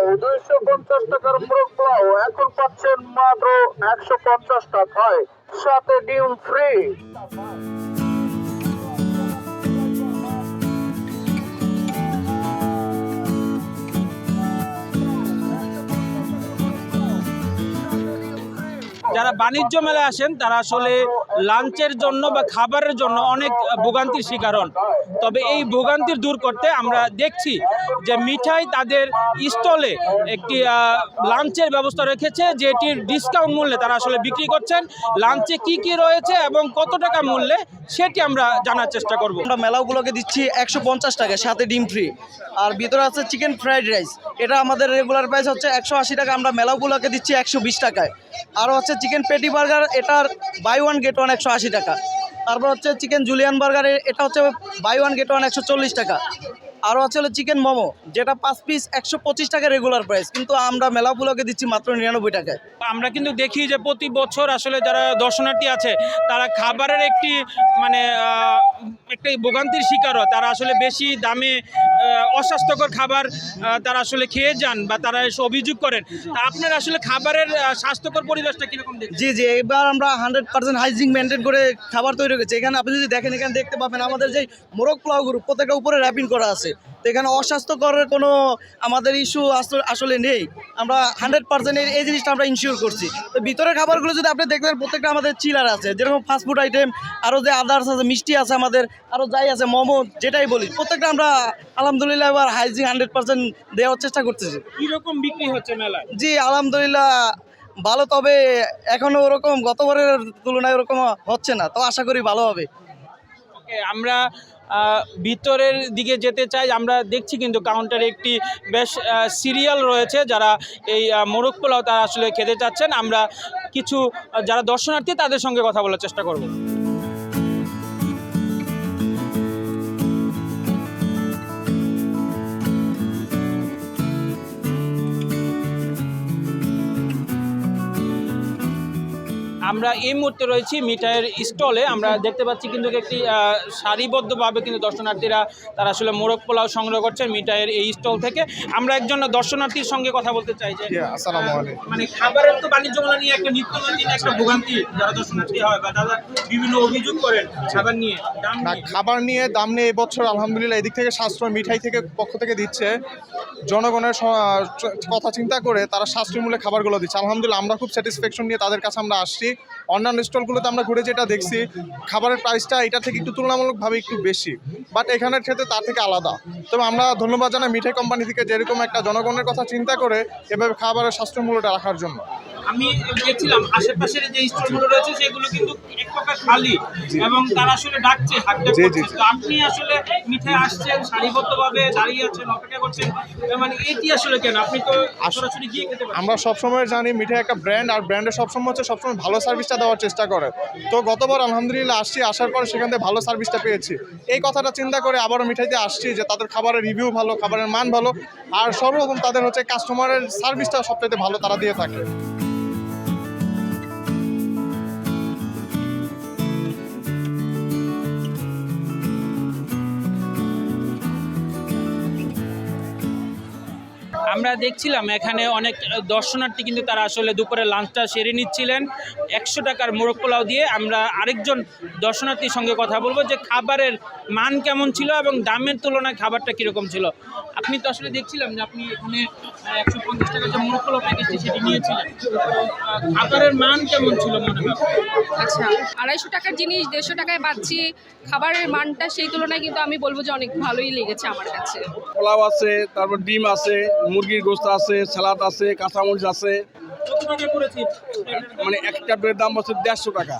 পোলাও 250 টাকার মোরগ পোলাও এখন পাচ্ছেন মাত্র 150 টাকায়, সাথে ডিম ফ্রি। যারা বাণিজ্য মেলায় আসেন তারা আসলে লাঞ্চের জন্য বা খাবারের জন্য অনেক ভোগান্তির শিকার হন। তবে এই ভোগান্তির দূর করতে আমরা দেখছি যে মিঠাই তাদের স্টলে একটি লাঞ্চের ব্যবস্থা রেখেছে, যেটির ডিসকাউন্ট মূল্যে তারা আসলে বিক্রি করছেন। লাঞ্চে কি কি রয়েছে এবং কত টাকা মূল্যে সেটি আমরা জানার চেষ্টা করব। আমরা মেলাগুলোকে দিচ্ছি 150 টাকায়, সাথে ডিম ফ্রি। আর ভিতরে আছে চিকেন ফ্রাইড রাইস, এটা আমাদের রেগুলার প্রাইস হচ্ছে 180 টাকা, আমরা মেলাগুলোকে দিচ্ছি 120 টাকায়। আরও হচ্ছে চিকেন পেটি বার্গার, এটার বাই ওয়ান গেট ওয়ান 180 টাকা। তারপর হচ্ছে চিকেন জুলিয়ান বার্গার, এটা হচ্ছে বাই ওয়ান গেট ওয়ান 140 টাকা। আরও হচ্ছে চিকেন মোমো, যেটা 5 পিস 125 টাকা রেগুলার প্রাইস, কিন্তু আমরা মেলাগুলোকে দিচ্ছি মাত্র 99 টাকায়। আমরা কিন্তু দেখি যে প্রতি বছর আসলে যারা দর্শনার্থী আছে তারা খাবারের একটি একটি ভোগান্তির শিকার হয়। তারা আসলে বেশি দামে অস্বাস্থ্যকর খাবার তারা আসলে খেয়ে যান বা তারা এসে অভিযোগ করেন। তা আপনার আসলে খাবারের স্বাস্থ্যকর পরিবেশটা কীরকম দেখছেন? জি জি, এবার আমরা 100% হাইজিন মেনটেন করে খাবার তৈরি করেছি। এখানে আপনি যদি দেখেন, এখানে দেখতে পাবেন আমাদের যে মোরগ পোলাওগুলো প্রত্যেকটা উপরে র্যাপিং করা আছে। তো এখানে অস্বাস্থ্যকরের কোনো আমাদের ইস্যু আসলে নেই। আমরা 100% এই জিনিসটা আমরা ইনশিওর করছি। তো ভিতরের খাবারগুলো যদি আপনি দেখবেন, প্রত্যেকটা আমাদের চিলার আছে, যেরকম ফাস্টফুড আইটেম, আরও যে আদার্স আছে, মিষ্টি আছে আমাদের, আরও যাই আছে, মোমো, যেটাই বলি প্রত্যেকটা আমরা আলহামদুলিল্লাহ এবার হাইজিন 100% দেওয়ার চেষ্টা করতেছি। কীরকম বিক্রি হচ্ছে মেলায়? জি আলহামদুলিল্লাহ ভালো, তবে এখনো ওরকম গতবারের তুলনায় ওরকম হচ্ছে না, তো আশা করি ভালো হবে। আমরা ভিতরের দিকে যেতে চাই। আমরা দেখছি কিন্তু কাউন্টারে একটি বেশ সিরিয়াল রয়েছে, যারা এই মোরগ পোলাও তারা আসলে খেতে চাচ্ছেন। আমরা কিছু যারা দর্শনার্থী তাদের সঙ্গে কথা বলার চেষ্টা করব। আমরা এই মুহূর্তে রয়েছি মিঠাইয়ের স্টলে। আমরা দেখতে পাচ্ছি কিন্তু একটি সারিবদ্ধভাবে কিন্তু দর্শনার্থীরা তারা আসলে মোরগ পোলাও সংগ্রহ করছেন মিঠাইয়ের এই স্টল থেকে। আমরা একজন দর্শনার্থীর সঙ্গে কথা বলতে চাই যে মানে খাবারের তো বাণিজ্য মেলা নিয়ে একটা নিত্য নতুন একটা ভোগান্তি যারা দর্শনার্থী হয় বা তারা বিভিন্ন অভিযোগ করেন খাবার নিয়ে দাম নিয়ে এবছর আলহামদুলিল্লাহ এদিক থেকে সাশ্রয় মিঠাই থেকে পক্ষ থেকে দিচ্ছে। জনগণের কথা চিন্তা করে তারা সাশ্রয় মূল্যে খাবারগুলো দিচ্ছে। আলহামদুলিল্লাহ আমরা খুব স্যাটিসফ্যাকশন নিয়ে তাদের কাছে আমরা আসছি। অন্যান্য স্টলগুলোতে আমরা ঘুরে যেটা দেখছি, খাবারের প্রাইসটা এটা থেকে একটু তুলনামূলকভাবে একটু বেশি, বাট এখানের ক্ষেত্রে তার থেকে আলাদা। তবে আমরা ধন্যবাদ জানাই মিঠাই কোম্পানি থেকে যেরকম একটা জনগণের কথা চিন্তা করে এভাবে খাবারের সাশ্রয় মূল্যটা রাখার জন্য। আমি দেখছিলাম আশেপাশের যে স্টলগুলো রয়েছে সেগুলো কিন্তু এক প্রকার খালি এবং তারা আসলে ডাকছে হাঁটতে করছে। তো আপনি আসলে মিঠাই আসছেন সারিবদ্ধভাবে দাঁড়িয়ে আছেন, অপেক্ষা করছেন, মানে এটি আসলে কেন? আপনি তো সরাসরি গিয়ে খেতে পারেন। আমরা সবসময় জানি মিঠাই একটা ব্র্যান্ড, আর ব্র্যান্ডের সবসময় হচ্ছে সবসময় ভালো সার্ভিসটা দেওয়ার চেষ্টা করে। তো গতবার আলহামদুলিল্লাহ আসার পর সেখান থেকে ভালো সার্ভিসটা পেয়েছি। এই কথাটা চিন্তা করে আবারও মিঠাইতে আসছি যে তাদের খাবারের রিভিউ ভালো, খাবারের মান ভালো, আর সর্বপ্রথম তাদের হচ্ছে কাস্টমারের সার্ভিসটা সবথেকে ভালো তারা দিয়ে থাকে। আমরা দেখছিলাম এখানে অনেক দর্শনার্থী কিন্তু তারা আসলে দুপুরে লাঞ্চটা সেরে নিচ্ছিলেন 100 টাকার মোরগ পোলাও দিয়ে। আমরা আরেকজন দর্শনার্থীর সঙ্গে কথা বলবো যে খাবারের মান কেমন ছিল এবং দামের তুলনায় খাবারটা কীরকম ছিল। আপনি তো আসলে দেখছিলাম যে আপনি এখানে 150 টাকার যে মোরগ পোলাও প্যাকেজটি সেটি নিয়েছিলেন, খাবারের মান কেমন ছিল মনে হয়? আচ্ছা, 250 টাকার জিনিস 150 টাকায় পাচ্ছি, খাবারের মানটা সেই তুলনায় কিন্তু আমি বলবো যে অনেক ভালোই লেগেছে আমার কাছে। পোলাও আছে, তারপর ডিম আছে, মুরগির গোশত আছে, সালাদ আছে, কাঁচামরিচ আছে। কত টাকা করেছি? মানে একটা প্লেটের দাম হচ্ছে 150 টাকা।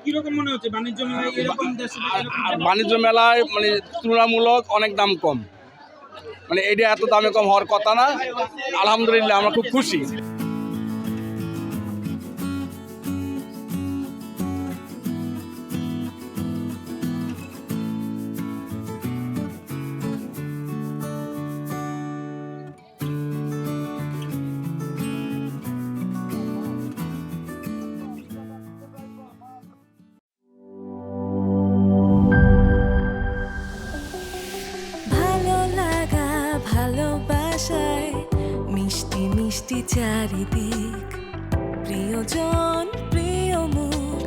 কিরকম মনে হচ্ছে বাণিজ্য মেলায় এরকম 150 টাকা? বাণিজ্য মেলায় মানে তুলনামূলক অনেক দাম কম, মানে এটা এত দামে কম হওয়ার কথা না। আলহামদুলিল্লাহ আমরা খুব খুশি। ভালো লাগা ভালোবাসায় মিষ্টি বৃষ্টি চারিদিক, প্রিয়জন প্রিয় মুখ,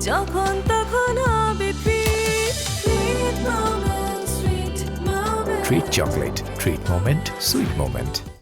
যখন তখন হবে treat, sweet moments, sweet moments. Treat chocolate. Treat moment. Sweet moment.